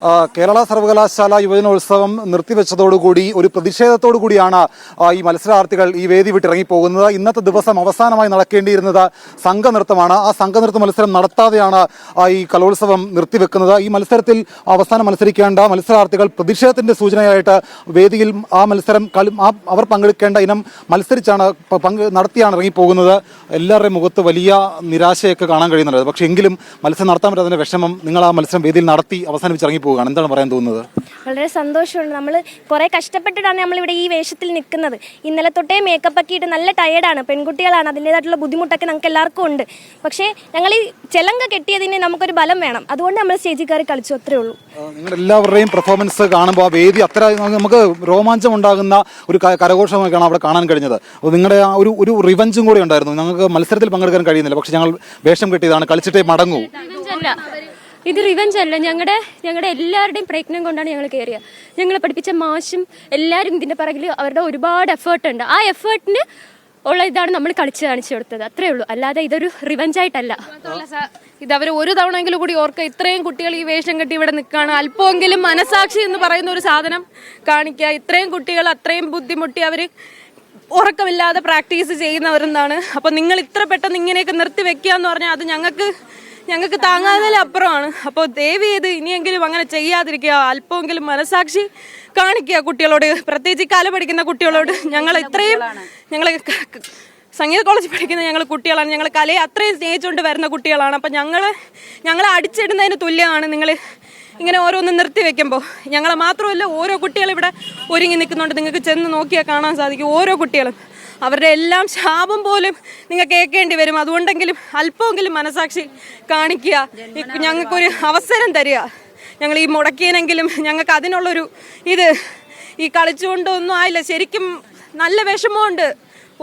കേരള സർവകലാശാല യുവജനോത്സവം നിർത്തിവെച്ചതോടുകൂടി ഒരു പ്രതിഷേധത്തോടു കൂടിയാണ് ഈ മത്സരാർത്ഥികൾ ഈ വേദി വിട്ടിറങ്ങിപ്പോകുന്നത്. ഇന്നത്തെ ദിവസം അവസാനമായി നടക്കേണ്ടിയിരുന്നത് സംഘനൃത്തമാണ്. ആ സംഘനൃത്ത മത്സരം നടത്താതെയാണ് ഈ കലോത്സവം നിർത്തിവെക്കുന്നത്. ഈ മത്സരത്തിൽ അവസാനം മത്സരിക്കേണ്ട മത്സരാർത്ഥികൾ പ്രതിഷേധത്തിന്റെ സൂചനയായിട്ട് വേദിയിൽ ആ മത്സരം അവർ പങ്കെടുക്കേണ്ട ഇനം മത്സരിച്ചാണ് നടത്തിയാണ് ഇറങ്ങിപ്പോകുന്നത്. എല്ലാവരുടെയും മുഖത്ത് വലിയ നിരാശയൊക്കെ കാണാൻ കഴിയുന്നുണ്ട്. പക്ഷേ എങ്കിലും മത്സരം നടത്താൻ പറ്റാത്തതിന്റെ വിഷമം നിങ്ങൾ ആ മത്സരം വേദിയിൽ നടത്തി അവസാനിപ്പിച്ചിറങ്ങി പോവുകയാണ്. എന്താണ് പറയാൻ തോന്നുന്നത്? വളരെ സന്തോഷമുണ്ട്. നമ്മൾ കുറേ കഷ്ടപ്പെട്ടിട്ടാണ് നമ്മളിവിടെ ഈ വേഷത്തിൽ നിൽക്കുന്നത്. ഇന്നലെ തൊട്ടേ മേക്കപ്പ് ഒക്കെ ഇട്ട് നല്ല ടയേർഡാണ്. പെൺകുട്ടികളാണ്, അതിൻ്റേതായിട്ടുള്ള ബുദ്ധിമുട്ടൊക്കെ നമുക്ക് എല്ലാവർക്കും ഉണ്ട്. പക്ഷേ ഞങ്ങൾ ഈ ചെലങ്ക കെട്ടിയതിന് നമുക്കൊരു ബലം വേണം. അതുകൊണ്ട് നമ്മൾ സ്റ്റേജിൽ കയറി കളിച്ചു, അത്രേ ഉള്ളൂ. നിങ്ങളുടെ എല്ലാവരുടെയും പെർഫോമൻസ് കാണുമ്പോൾ ആ വേദി അത്ര നമുക്ക് രോമാഞ്ചം ഉണ്ടാകുന്ന ഒരു കരഘോഷമൊക്കെയാണ് അവിടെ കാണാൻ കഴിഞ്ഞത്. അപ്പോൾ നിങ്ങളുടെ ആ ഒരു റിവഞ്ചും കൂടെ ഉണ്ടായിരുന്നു. ഞങ്ങൾക്ക് മത്സരത്തിൽ പങ്കെടുക്കാൻ കഴിയുന്നില്ല, പക്ഷെ ഞങ്ങൾ വേഷം കെട്ടിയതാണ്, കളിച്ചിട്ടേ മടങ്ങൂ. ഇത് റിവഞ്ച് അല്ല, ഞങ്ങളുടെ എല്ലാവരുടെയും പ്രയത്നം കൊണ്ടാണ് ഞങ്ങൾ കയറിയത്. ഞങ്ങളെ പഠിപ്പിച്ച മാഷും എല്ലാവരും ഇതിൻ്റെ പിറകിൽ അവരുടെ ഒരുപാട് എഫേർട്ട് ഉണ്ട്. ആ എഫേർട്ടിന് ഉള്ള ഇതാണ് നമ്മൾ കളിച്ച് കാണിച്ചു കൊടുത്തത്, അത്രേ ഉള്ളൂ. അല്ലാതെ ഇതൊരു റിവഞ്ചായിട്ടല്ല. ഇത് അവർ ഒരു തവണയെങ്കിലും കൂടി ഓർക്കുക, ഇത്രയും കുട്ടികൾ ഈ വേഷം കെട്ടി ഇവിടെ നിൽക്കുകയാണ്. അല്പമെങ്കിലും മനസാക്ഷി എന്ന് പറയുന്ന ഒരു സാധനം കാണിക്കുക. ഇത്രയും കുട്ടികൾ അത്രയും ബുദ്ധിമുട്ടി അവർ ഉറക്കമില്ലാതെ പ്രാക്ടീസ് ചെയ്യുന്നവരെന്നാണ്. അപ്പോൾ നിങ്ങൾ ഇത്ര പെട്ടെന്ന് ഇങ്ങനെയൊക്കെ നിർത്തി വെക്കുക എന്ന് പറഞ്ഞാൽ അത് ഞങ്ങൾക്ക് താങ്ങാതിലും അപ്പുറമാണ്. അപ്പോൾ ദയവ് ചെയ്ത് ഇനിയെങ്കിലും അങ്ങനെ ചെയ്യാതിരിക്കുക. അല്പമെങ്കിലും മനസാക്ഷി കാണിക്കുക കുട്ടികളോട്, പ്രത്യേകിച്ച് കല പഠിക്കുന്ന കുട്ടികളോട്. ഞങ്ങൾ സംഗീത കോളേജിൽ പഠിക്കുന്ന ഞങ്ങൾ കുട്ടികളാണ്. ഞങ്ങൾ കലയെ അത്രയും സ്നേഹിച്ചുകൊണ്ട് വരുന്ന കുട്ടികളാണ്. അപ്പം ഞങ്ങളെ അടിച്ചിടുന്നതിന് തുല്യമാണ് നിങ്ങൾ ഇങ്ങനെ ഓരോന്ന് നിർത്തി വെക്കുമ്പോൾ. ഞങ്ങളെ മാത്രമല്ല, ഓരോ കുട്ടികളും ഇവിടെ ഒരുങ്ങി നിൽക്കുന്നുണ്ട്. നിങ്ങൾക്ക് ചെന്ന് നോക്കിയാൽ കാണാൻ സാധിക്കും. ഓരോ കുട്ടികളും അവരുടെ എല്ലാം ശാപം പോലും നിങ്ങൾ കേൾക്കേണ്ടി വരും. അതുകൊണ്ടെങ്കിലും അല്പമെങ്കിലും മനസാക്ഷി കാണിക്കുക, ഞങ്ങൾക്കൊരു അവസരം തരിക. ഞങ്ങൾ ഈ മുടക്കിയനെങ്കിലും ഞങ്ങൾക്ക് അതിനുള്ളൊരു ഈ കളിച്ചുകൊണ്ടൊന്നും ആയില്ല. ശരിക്കും നല്ല വിഷമമുണ്ട്.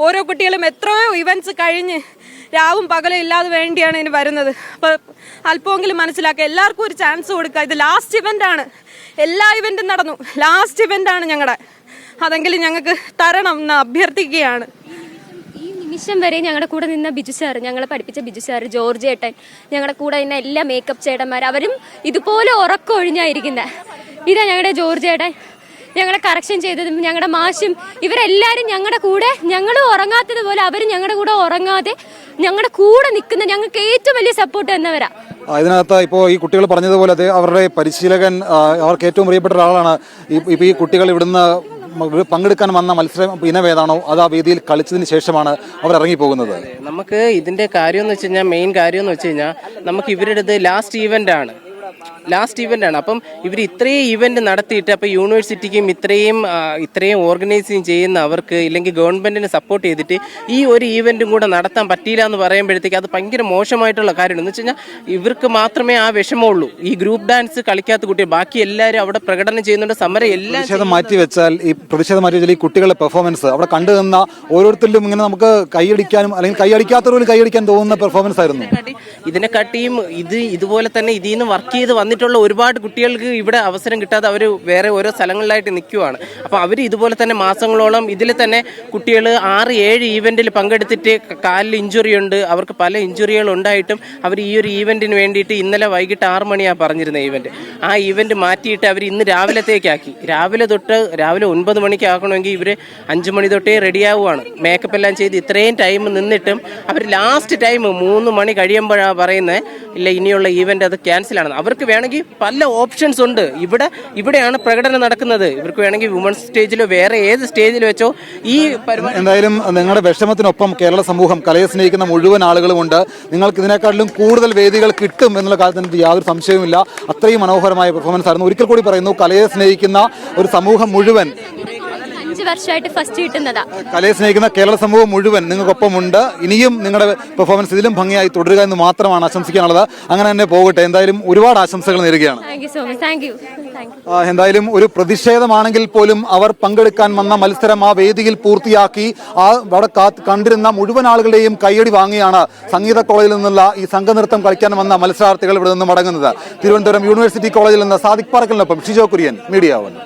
ഓരോ കുട്ടികളും എത്രയോ ഇവൻറ്റ്സ് കഴിഞ്ഞ് രാവും പകലും ഇല്ലാതെ വേണ്ടിയാണ് ഇതിന് വരുന്നത്. അപ്പോൾ അല്പമെങ്കിലും മനസ്സിലാക്കുക, എല്ലാവർക്കും ഒരു ചാൻസ് കൊടുക്കുക. ഇത് ലാസ്റ്റ് ഇവൻ്റാണ്, എല്ലാ ഇവൻറ്റും നടന്നു, ലാസ്റ്റ് ഇവൻ്റാണ് ഞങ്ങളുടെ. അതെങ്കിലും ഞങ്ങൾക്ക് തരണം എന്ന് അഭ്യർത്ഥിക്കുകയാണ്. ഈ നിമിഷം വരെ ഞങ്ങളുടെ കൂടെ നിന്ന ബിജു സാർ, ഞങ്ങളെ പഠിപ്പിച്ച ബിജു സാർ, ജോർജ് ഏട്ടൻ, ഞങ്ങളുടെ കൂടെ നിന്ന എല്ലാ മേക്കപ്പ് ചേട്ടന്മാർ, അവരും ഇതുപോലെ ഉറക്കം ഒഴിഞ്ഞായിരിക്കുന്നത്. ഇതാ ഞങ്ങളുടെ ജോർജ് ഏട്ടൻ, ഞങ്ങളെ കറക്ഷൻ ചെയ്തതും ഞങ്ങളുടെ മാഷും, ഇവരെല്ലാവരും ഞങ്ങളുടെ കൂടെ, ഞങ്ങൾ ഉറങ്ങാത്തതുപോലെ അവരും ഞങ്ങളുടെ കൂടെ ഉറങ്ങാതെ ഞങ്ങളുടെ കൂടെ നിൽക്കുന്ന, ഞങ്ങൾക്ക് ഏറ്റവും വലിയ സപ്പോർട്ട് തന്നവരാ. ഇതിനകത്ത് ഇപ്പോൾ ഈ കുട്ടികൾ പറഞ്ഞതുപോലെ അതെ, അവരുടെ പരിശീലകൻ അവർക്ക് ഏറ്റവും പ്രിയപ്പെട്ട ഒരാളാണ്. ഇപ്പോൾ ഈ കുട്ടികൾ ഇവിടുന്ന് പങ്കെടുക്കാൻ വന്ന മത്സരം ഇനവേതാണോ അത് ആ വേദിയിൽ കളിച്ചതിന് ശേഷമാണ് അവർ ഇറങ്ങിപ്പോകുന്നത്. നമുക്ക് ഇതിന്റെ കാര്യം എന്ന് വെച്ച് കഴിഞ്ഞാൽ, മെയിൻ കാര്യം എന്ന് വെച്ച് കഴിഞ്ഞാൽ, നമുക്ക് ഇവരുടേത് ലാസ്റ്റ് ഈവന്റ് ആണ്. അപ്പം ഇവർ ഇത്രയും ഇവന്റ് നടത്തിയിട്ട് അപ്പോൾ യൂണിവേഴ്സിറ്റിക്കും ഇത്രയും ഓർഗനൈസിങ് ചെയ്യുന്ന അവർക്ക്, ഇല്ലെങ്കിൽ ഗവൺമെന്റിന് സപ്പോർട്ട് ചെയ്തിട്ട് ഈ ഒരു ഈവന്റും കൂടെ നടത്താൻ പറ്റിയില്ല എന്ന് പറയുമ്പോഴത്തേക്ക് അത് ഭയങ്കര മോശമായിട്ടുള്ള കാര്യമാണ്. എന്ന് വെച്ച് കഴിഞ്ഞാൽ ഇവർക്ക് മാത്രമേ ആ വിഷമമുള്ളൂ. ഈ ഗ്രൂപ്പ് ഡാൻസ് കളിക്കാത്ത കുട്ടികൾ, ബാക്കി എല്ലാവരും അവിടെ പ്രകടനം ചെയ്യുന്നുണ്ട്. സമരം എല്ലാം പ്രതിഷേധം മാറ്റി വെച്ചാൽ ഈ കുട്ടികളുടെ പെർഫോമൻസ് അവിടെ കണ്ടു നിന്ന ഓരോരുത്തരിലും ഇങ്ങനെ നമുക്ക് കൈയടിക്കാനും അല്ലെങ്കിൽ കൈയടിക്കാത്തവരും കൈയടിക്കാൻ തോന്നുന്ന പെർഫോമൻസ് ആയിരുന്നു. ഇതിനെക്കാട്ടിയും ഇതുപോലെ തന്നെ ഇതിൽ നിന്ന് വർക്ക് ചെയ്ത് വന്നിട്ടുള്ള ഒരുപാട് കുട്ടികൾക്ക് ഇവിടെ അവസരം കിട്ടാതെ അവർ വേറെ ഓരോ സ്ഥലങ്ങളിലായിട്ട് നിൽക്കുവാണ്. അപ്പോൾ അവർ ഇതുപോലെ തന്നെ മാസങ്ങളോളം ഇതിൽ തന്നെ കുട്ടികൾ 6-7 ഈവെൻറ്റിൽ പങ്കെടുത്തിട്ട് കാലിൽ ഇഞ്ചുറി ഉണ്ട്, അവർക്ക് പല ഇഞ്ചുറികൾ ഉണ്ടായിട്ടും അവർ ഈ ഒരു ഈവെൻറ്റിന് വേണ്ടിയിട്ട് ഇന്നലെ വൈകിട്ട് 6 മണിയാണ് പറഞ്ഞിരുന്ന ഈവെൻറ്റ്. ആ ഈവെൻറ്റ് മാറ്റിയിട്ട് അവർ ഇന്ന് രാവിലത്തേക്കാക്കി. രാവിലെ 9 മണിക്ക് ആക്കണമെങ്കിൽ ഇവർ 5 മണി തൊട്ടേ റെഡിയാവുകയാണ്. മേക്കപ്പ് എല്ലാം ചെയ്ത് ഇത്രയും ടൈം നിന്നിട്ടും അവർ ലാസ്റ്റ് ടൈം 3 മണി കഴിയുമ്പോഴാണ് പറയുന്നത് ഇല്ല, ഇനിയുള്ള ഈവെന്റ് അത് ക്യാൻസൽ ആണ്. അവർക്ക് വേണമെങ്കിൽ പല ഓപ്ഷൻസ് ഉണ്ട്. ഇവിടെയാണ് പ്രകടനം നടക്കുന്നത്. ഇവർക്ക് വേണമെങ്കിൽ വുമൻസ് സ്റ്റേജിലോ വേറെ ഏത് സ്റ്റേജിൽ വെച്ചോ ഈ പരിപാടി. എന്തായാലും നിങ്ങളുടെ വിഷമത്തിനൊപ്പം കേരള സമൂഹം, കലയെ സ്നേഹിക്കുന്ന മുഴുവൻ ആളുകളുമുണ്ട്. നിങ്ങൾക്ക് ഇതിനേക്കാളും കൂടുതൽ വേദികൾ കിട്ടും എന്നുള്ള കാര്യത്തിന് യാതൊരു സംശയവുമില്ല. അത്രയും മനോഹരമായ പെർഫോമൻസ് ആയിരുന്നു. ഒരിക്കൽ കൂടി പറയുന്നു, കലയെ സ്നേഹിക്കുന്ന ഒരു സമൂഹം മുഴുവൻ, 5 വർഷമായിട്ട് ഫസ്റ്റ് കിട്ടുന്നതാ. കലയെ സ്നേഹിക്കുന്ന കേരള സമൂഹം മുഴുവൻ നിങ്ങൾക്കൊപ്പമുണ്ട്. ഇനിയും നിങ്ങളുടെ പെർഫോമൻസ് ഇതിലും ഭംഗിയായി തുടരുക എന്ന് മാത്രമാണ് ആശംസിക്കാനുള്ളത്. അങ്ങനെ തന്നെ പോകട്ടെ. എന്തായാലും ഒരുപാട് ആശംസകൾ നേരുകയാണ്. എന്തായാലും ഒരു പ്രതിഷേധമാണെങ്കിൽ പോലും അവർ പങ്കെടുക്കാൻ വന്ന മത്സരം ആ വേദിയിൽ പൂർത്തിയാക്കി അവിടെ കണ്ടിരുന്ന മുഴുവൻ ആളുകളുടെയും കയ്യടി വാങ്ങിയാണ് സംഗീത കോളേജിൽ നിന്നുള്ള ഈ സംഘനൃത്തം കളിക്കാൻ വന്ന മത്സരാർത്ഥികൾ ഇവിടെ നിന്ന് മടങ്ങുന്നത്. തിരുവനന്തപുരം യൂണിവേഴ്സിറ്റി കോളേജിൽ നിന്ന് സാദിഖ് പാറക്കലിനൊപ്പം ഷിജോ കുര്യൻ, മീഡിയ 1.